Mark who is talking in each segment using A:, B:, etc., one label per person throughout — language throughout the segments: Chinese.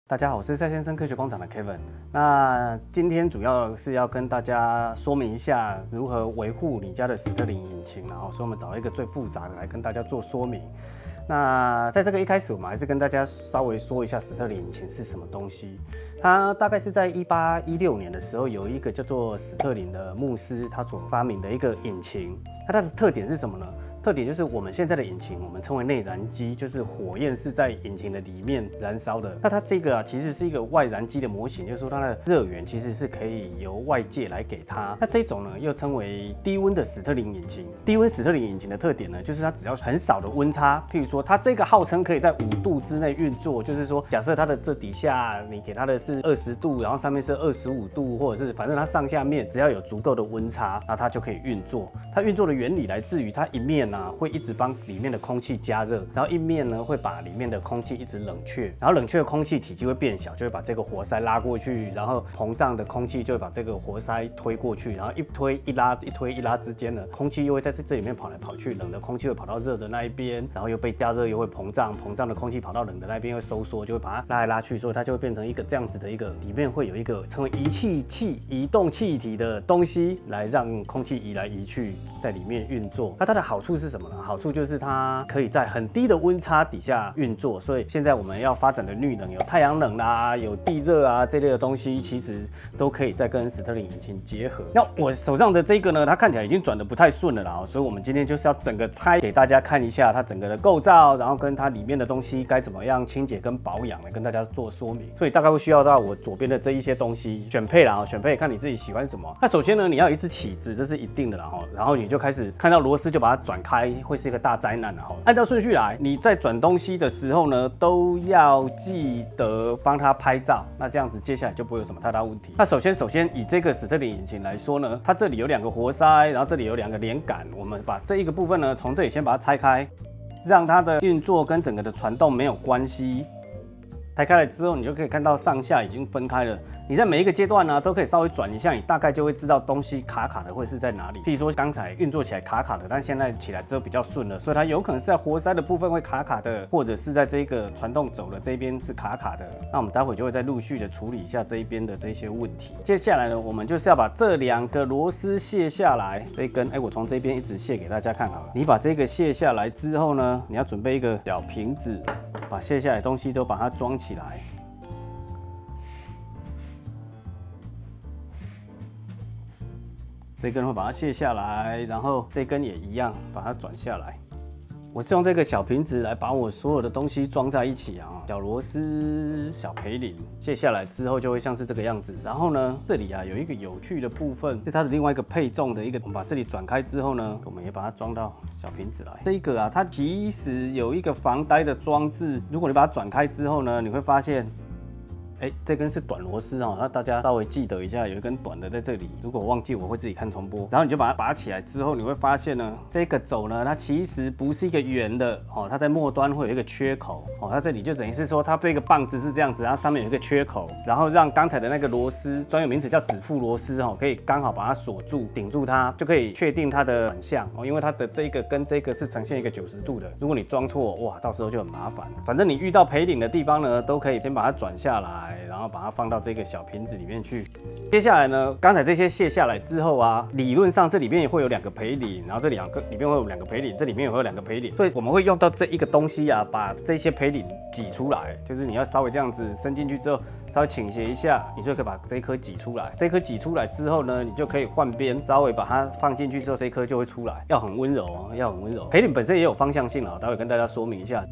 A: 大家好，我是蔡先生科学工厂的 Kevin。那今天主要是要跟大家说明一下如何维护你家的史特林引擎，然后所以我们找了一个最复杂的来跟大家做说明。那在这个一开始，我们还是跟大家稍微说一下史特林引擎是什么东西。它大概是在1816年的时候，有一个叫做史特林的牧师，他所发明的一个引擎。它的特点是什么呢？特点就是我们现在的引擎，我们称为内燃机，就是火焰是在引擎的里面燃烧的。那它这个其实是一个外燃机的模型，就是说它的热源其实是可以由外界来给它。那这种呢，又称为低温的史特林引擎。低温史特林引擎的特点呢，就是它只要很少的温差，譬如说它这个号称可以在5度之内运作，就是说假设它的这底下你给它的是20度，然后上面是25度，或者是反正它上下面只要有足够的温差，那它就可以运作。它运作的原理来自于它一面会一直帮里面的空气加热，然后一面呢会把里面的空气一直冷却，然后冷却的空气体积会变小，就会把这个活塞拉过去，然后膨胀的空气就会把这个活塞推过去，然后一推一拉，一推一拉之间呢，空气又会在这里面跑来跑去，冷的空气会跑到热的那一边，然后又被加热又会膨胀，膨胀的空气跑到冷的那边会收缩，就会把它拉来拉去，所以它就会变成一个这样子的一个，里面会有一个称为移动气体的东西来让空气移来移去，在里面运作。那它的好处是什么呢？好处就是它可以在很低的温差底下运作，所以现在我们要发展的绿能有太阳能啦，有地热啊这类的东西，其实都可以再跟史特林引擎结合。那我手上的这个呢，它看起来已经转得不太顺了啦，所以我们今天就是要整个拆给大家看一下它整个的构造，然后跟它里面的东西该怎么样清洁跟保养来跟大家做说明。所以大概会需要到我左边的这一些东西，选配啦，选配看你自己喜欢什么。那首先呢，你要有一支起子，这是一定的啦，然后你就开始看到螺丝就把它转开，会是一个大灾难啦。按照顺序来，你在转东西的时候呢，都要记得帮它拍照，那这样子接下来就不会有什么太大问题。那首先以这个史特林引擎来说呢，它这里有2个活塞，然后这里有2个连杆，我们把这一个部分呢，从这里先把它拆开，让它的运作跟整个的传动没有关系。拆开来之后，你就可以看到上下已经分开了。你在每一个阶段呢，都可以稍微转一下，你大概就会知道东西卡卡的会是在哪里。譬如说刚才运作起来卡卡的，但现在起来之后比较顺了，所以它有可能是在活塞的部分会卡卡的，或者是在这个传动轴的这边是卡卡的。那我们待会就会再陆续的处理一下这一边的这些问题。接下来呢，我们就是要把这2个螺丝卸下来。这一根，我从这边一直卸给大家看好了。你把这个卸下来之后呢，你要准备一个小瓶子，把卸下来的东西都把它装起来。这根会把它卸下来，然后这根也一样，把它转下来。我是用这个小瓶子来把我所有的东西装在一起啊，小螺丝、小培林，卸下来之后就会像是这个样子。然后呢，这里有一个有趣的部分，是它的另外一个配重的一个，我们把这里转开之后呢，我们也把它装到小瓶子来。这个它其实有一个防呆的装置，如果你把它转开之后呢，你会发现。这根是短螺丝那大家稍微记得一下，有一根短的在这里。如果我忘记，我会自己看重播。然后你就把它拔起来之后，你会发现呢，这个轴呢，它其实不是一个圆的它在末端会有一个缺口它这里就等于是说，它这个棒子是这样子，然后上面有一个缺口，然后让刚才的那个螺丝，专有名词叫指腹螺丝可以刚好把它锁住，顶住它，就可以确定它的转向因为它的这个跟这个是呈现一个90度的。如果你装错，哇，到时候就很麻烦。反正你遇到培领的地方呢，都可以先把它转下来。然后把它放到这个小瓶子里面去。接下来呢，刚才这些卸下来之后理论上这里面也会有2个培领，然后这里面会有2个培领，这里面也会有2个培领，所以我们会用到这一个东西把这些培领挤出来，就是你要稍微这样子伸进去之后，稍微倾斜一下，你就可以把这一颗挤出来。这一颗挤出来之后呢，你就可以换边，稍微把它放进去之后，这一颗就会出来，要很温柔要很温柔。培领本身也有方向性待会跟大家说明一下。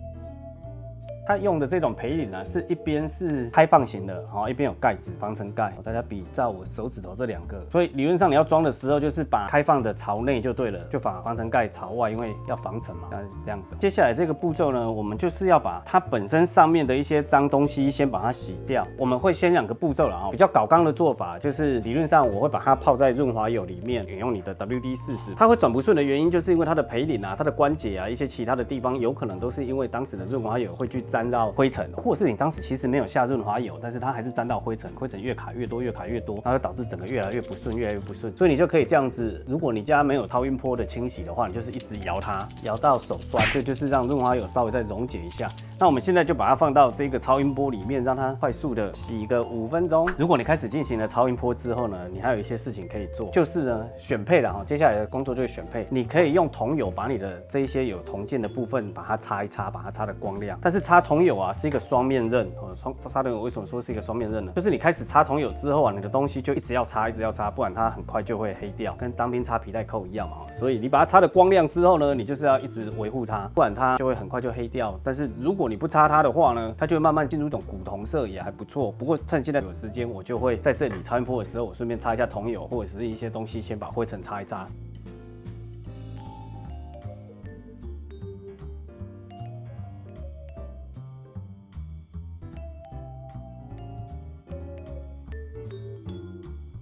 A: 它用的这种培领是一边是开放型的一边有盖子防尘盖。大家比照我手指头这2个，所以理论上你要装的时候，就是把开放的朝内就对了，就把防尘盖朝外，因为要防尘嘛，这样子。接下来这个步骤呢，我们就是要把它本身上面的一些脏东西先把它洗掉。我们会先2个步骤了比较搞纲的做法就是理论上我会把它泡在润滑油里面，引用你的 WD-40。它会转不顺的原因，就是因为它的培领它的关节一些其他的地方有可能都是因为当时的润滑油会去沾沾到灰尘，或者是你当时其实没有下润滑油，但是它还是沾到灰尘，灰尘越卡越多，越卡越多，然后就导致整个越来越不顺，越来越不顺。所以你就可以这样子，如果你家没有超音波的清洗的话，你就是一直摇它，摇到手酸，这就是让润滑油稍微再溶解一下。那我们现在就把它放到这个超音波里面，让它快速的洗个5分钟。如果你开始进行了超音波之后呢，你还有一些事情可以做，就是呢选配了哈，接下来的工作就是选配。你可以用桐油把你的这一些有铜件的部分把它擦一擦，把它擦得光亮。但是擦桐油啊是一个双面刃哦，擦桐油为什么说是一个双面刃呢？就是你开始擦桐油之后啊，你的东西就一直要擦，一直要擦，不然它很快就会黑掉，跟当兵擦皮带扣一样嘛。所以你把它擦得光亮之后呢，你就是要一直维护它，不然它就会很快就黑掉。但是如果你不擦它的话呢，它就会慢慢进入一种古铜色，也还不错。不过趁现在有时间，我就会在这里超音波的时候，我顺便擦一下桐油，或者是一些东西，先把灰尘擦一擦。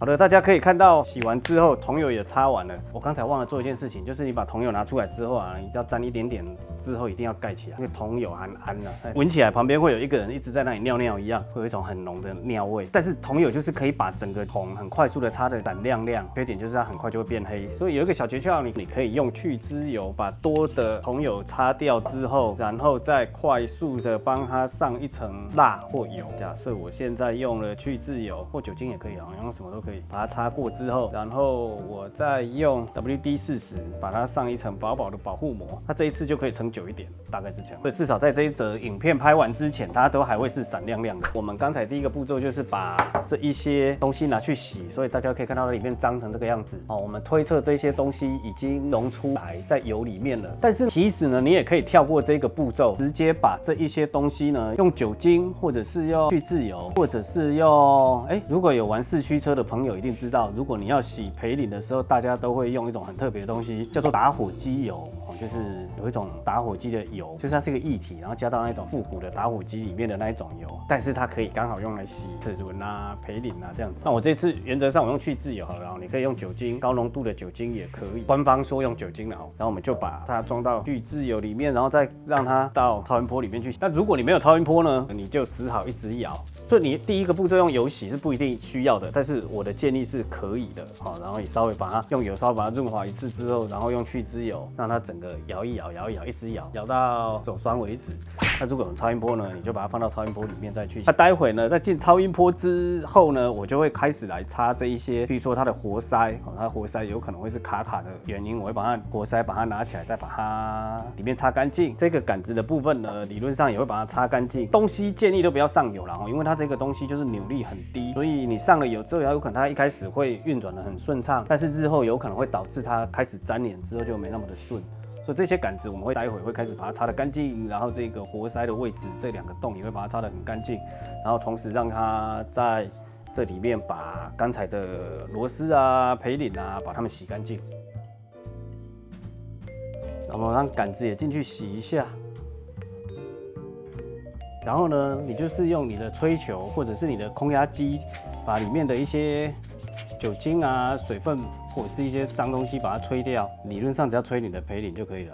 A: 好的，大家可以看到洗完之后，桐油也擦完了。我刚才忘了做一件事情，就是你把桐油拿出来之后啊，你只要沾一点点之后，一定要盖起来，因为桐油含氨啊，闻起来旁边会有一个人一直在那里尿尿一样，会有一种很浓的尿味。但是桐油就是可以把整个铜很快速的擦得闪亮亮，缺点就是它很快就会变黑。所以有一个小诀窍，你可以用去脂油把多的桐油擦掉之后，然后再快速的帮它上一层蜡或油。假设我现在用了去脂油或酒精也可以啊，用什么都可以。把它擦过之后，然后我再用 WD-40把它上一层薄薄的保护膜，那这一次就可以撑久一点，大概是这样。所以至少在这一则影片拍完之前，它都还会是闪亮亮的。我们刚才第一个步骤就是把这一些东西拿去洗，所以大家可以看到它里面脏成这个样子。我们推测这些东西已经溶出来在油里面了。但是其实呢，你也可以跳过这个步骤，直接把这一些东西呢，用酒精或者是用去脂油，或者是用如果有玩四驱车的朋友一定知道，如果你要洗培林的时候，大家都会用一种很特别的东西，叫做打火机油，就是有一种打火机的油，就是它是一个液体，然后加到那种复古的打火机里面的那一种油，但是它可以刚好用来洗齿轮啊、培林啊这样子。那我这次原则上我用去脂油好了，你可以用酒精，高浓度的酒精也可以，官方说用酒精了，然后我们就把它装到去脂油里面，然后再让它到超音波里面去。那如果你没有超音波呢，你就只好一直摇。所以你第一个步骤用油洗是不一定需要的，但是我的建议是可以的，好，然后你稍微把它用油稍微把它润滑一次之后，然后用去脂油让它整个摇一摇，摇一摇，一直摇，摇到手酸为止。那如果有超音波呢，你就把它放到超音波里面再去。那待会呢，在进超音波之后呢，我就会开始来擦这一些，比如说它的活塞，它的活塞有可能会是卡卡的原因，我会把它活塞把它拿起来，再把它里面擦干净。这个杆子的部分呢，理论上也会把它擦干净。东西建议都不要上油啦，因为它这个东西就是扭力很低，所以你上了油之后，有可能它一开始会运转的很顺畅，但是日后有可能会导致它开始粘连之后就没那么的顺。所以这些杆子我们会待会会开始把它擦得干净，然后这个活塞的位置这2个洞也会把它擦得很干净，然后同时让它在这里面把刚才的螺丝啊、培林啊把它们洗干净。然后让杆子也进去洗一下。然后呢，你就是用你的吹球或者是你的空压机，把里面的一些酒精啊、水分或者是一些脏东西把它吹掉。理论上只要吹你的培林就可以了。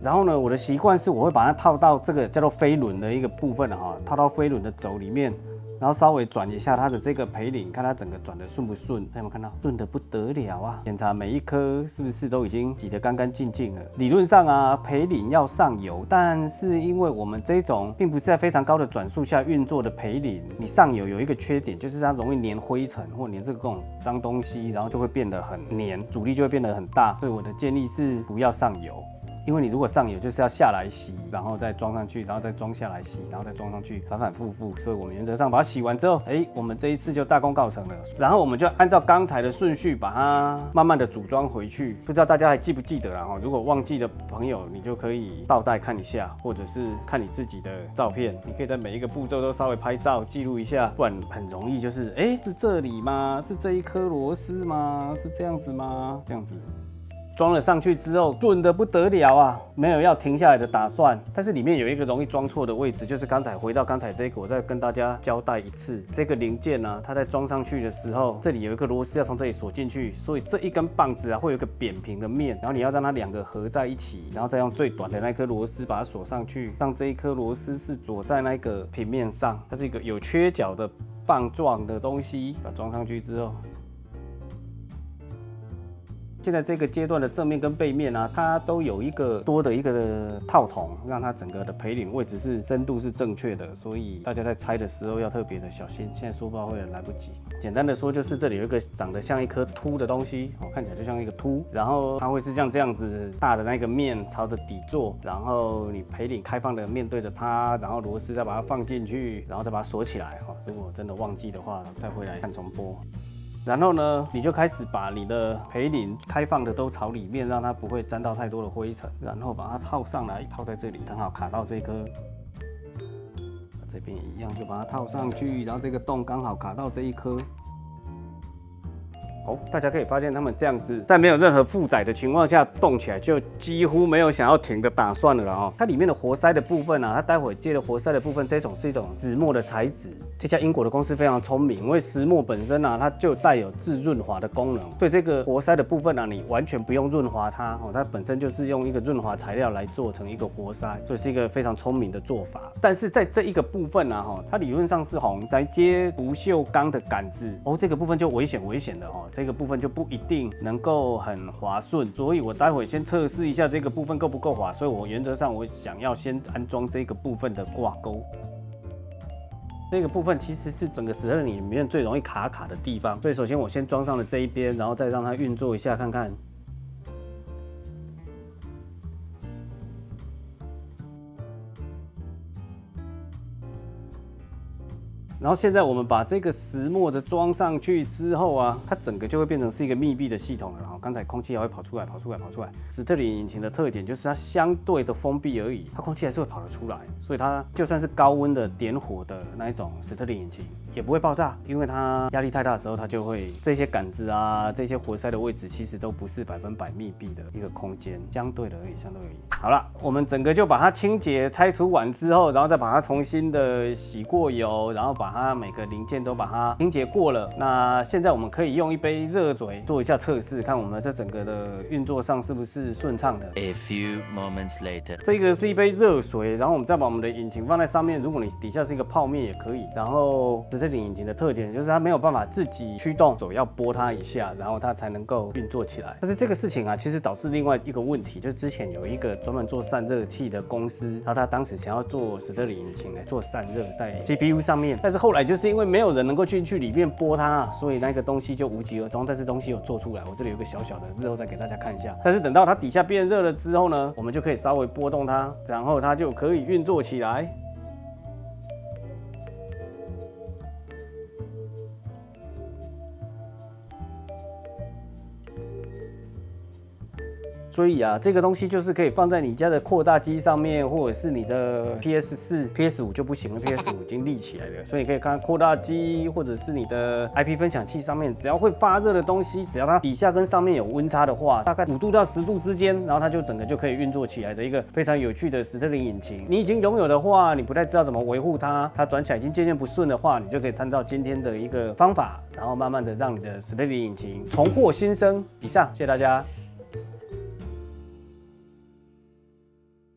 A: 然后呢，我的习惯是我会把它套到这个叫做飞轮的一个部分哈，套到飞轮的轴里面。然后稍微转一下它的这个培林，看它整个转的顺不顺。大家有没有看到？顺得不得了啊！检查每一颗是不是都已经洗得干干净净了。理论上啊，培林要上油，但是因为我们这种并不是在非常高的转速下运作的培林，你上油有一个缺点，就是它容易粘灰尘或粘这种脏东西，然后就会变得很粘，阻力就会变得很大。所以我的建议是不要上油。因为你如果上油，就是要下来洗，然后再装上去，然后再装下来洗，然后再装上去，反反复复。所以我们原则上把它洗完之后，我们这一次就大功告成了。然后我们就按照刚才的顺序把它慢慢的组装回去。不知道大家还记不记得啦？如果忘记的朋友，你就可以倒带看一下，或者是看你自己的照片。你可以在每一个步骤都稍微拍照记录一下，不然很容易就是，是这里吗？是这一颗螺丝吗？是这样子吗？这样子。装了上去之后，顺得不得了啊，没有要停下来的打算。但是里面有一个容易装错的位置，就是回到刚才这个，我再跟大家交代一次，这个零件呢，它在装上去的时候，这里有一个螺丝要从这里锁进去，所以这一根棒子啊会有一个扁平的面，然后你要让它两个合在一起，然后再用最短的那颗螺丝把它锁上去，让这一颗螺丝是锁在那个平面上，它是一个有缺角的棒状的东西，把它装上去之后。现在这个阶段的正面跟背面啊，它都有一个多的一个套筒，让它整个的培领位置是深度是正确的，所以大家在拆的时候要特别的小心。现在说不好会来不及。简单的说就是这里有一个长得像一颗凸的东西，看起来就像一个凸，然后它会是像这样子大的那个面朝着底座，然后你培领开放的面对着它，然后螺丝再把它放进去，然后再把它锁起来。如果真的忘记的话，再回来看重播。然后呢，你就开始把你的培领开放的都朝里面，让它不会沾到太多的灰尘，然后把它套上来，套在这里，刚好卡到这颗。这边也一样，就把它套上去，然后这个洞刚好卡到这一颗。大家可以发现，他们这样子在没有任何负载的情况下动起来，就几乎没有想要停的打算了哦。它里面的活塞的部分啊，它待会接的活塞的部分，这种是一种纸墨的材质。这家英国的公司非常聪明，因为石墨本身啊，它就带有自润滑的功能，所以这个活塞的部分啊，你完全不用润滑它它本身就是用一个润滑材料来做成一个活塞，所以是一个非常聪明的做法。但是在这一个部分啊，它理论上是红来接不锈钢的杆子这个部分就危险的这个部分就不一定能够很滑顺，所以我待会先测试一下这个部分够不够滑，所以我原则上我想要先安装这个部分的挂钩。这个部分其实是整个史特林里面最容易卡的地方，所以首先我先装上了这一边，然后再让它运作一下看看。然后现在我们把这个石墨的装上去之后啊，它整个就会变成是一个密闭的系统了。然后刚才空气还会跑出来。史特林引擎的特点就是它相对的封闭而已，它空气还是会跑得出来，所以它就算是高温的点火的那一种史特林引擎也不会爆炸，因为它压力太大的时候，它就会这些杆子啊、这些活塞的位置其实都不是100%密闭的一个空间，相对而已。好了，我们整个就把它清洁拆除完之后，然后再把它重新的洗过油，然后把它每个零件都把它清洁过了。那现在我们可以用一杯热水做一下测试，看我们这整个的运作上是不是顺畅的。
B: A few moments later，
A: 这个是一杯热水，然后我们再把我们的引擎放在上面。如果你底下是一个泡面也可以。然后史特林引擎的特点就是它没有办法自己驱动，手要拨它一下，然后它才能够运作起来。但是这个事情啊，其实导致另外一个问题，就是之前有一个专门做散热器的公司，然后他当时想要做史特林引擎来做散热在 GPU 上面，但是后来就是因为没有人能够进去里面拨它，所以那个东西就无疾而终。但是东西有做出来，我这里有个小小的，日后再给大家看一下。但是等到它底下变热了之后呢，我们就可以稍微拨动它，然后它就可以运作起来。所以啊，这个东西就是可以放在你家的扩大机上面，或者是你的 PS4、PS5 就不行了，PS5 已经立起来了。所以你可以看扩大机，或者是你的 IP 分享器上面，只要会发热的东西，只要它底下跟上面有温差的话，大概5度到10度之间，然后它就整个就可以运作起来的一个非常有趣的史特林引擎。你已经拥有的话，你不太知道怎么维护它，它转起来已经渐渐不顺的话，你就可以参照今天的一个方法，然后慢慢的让你的史特林引擎重获新生。以上，谢谢大家。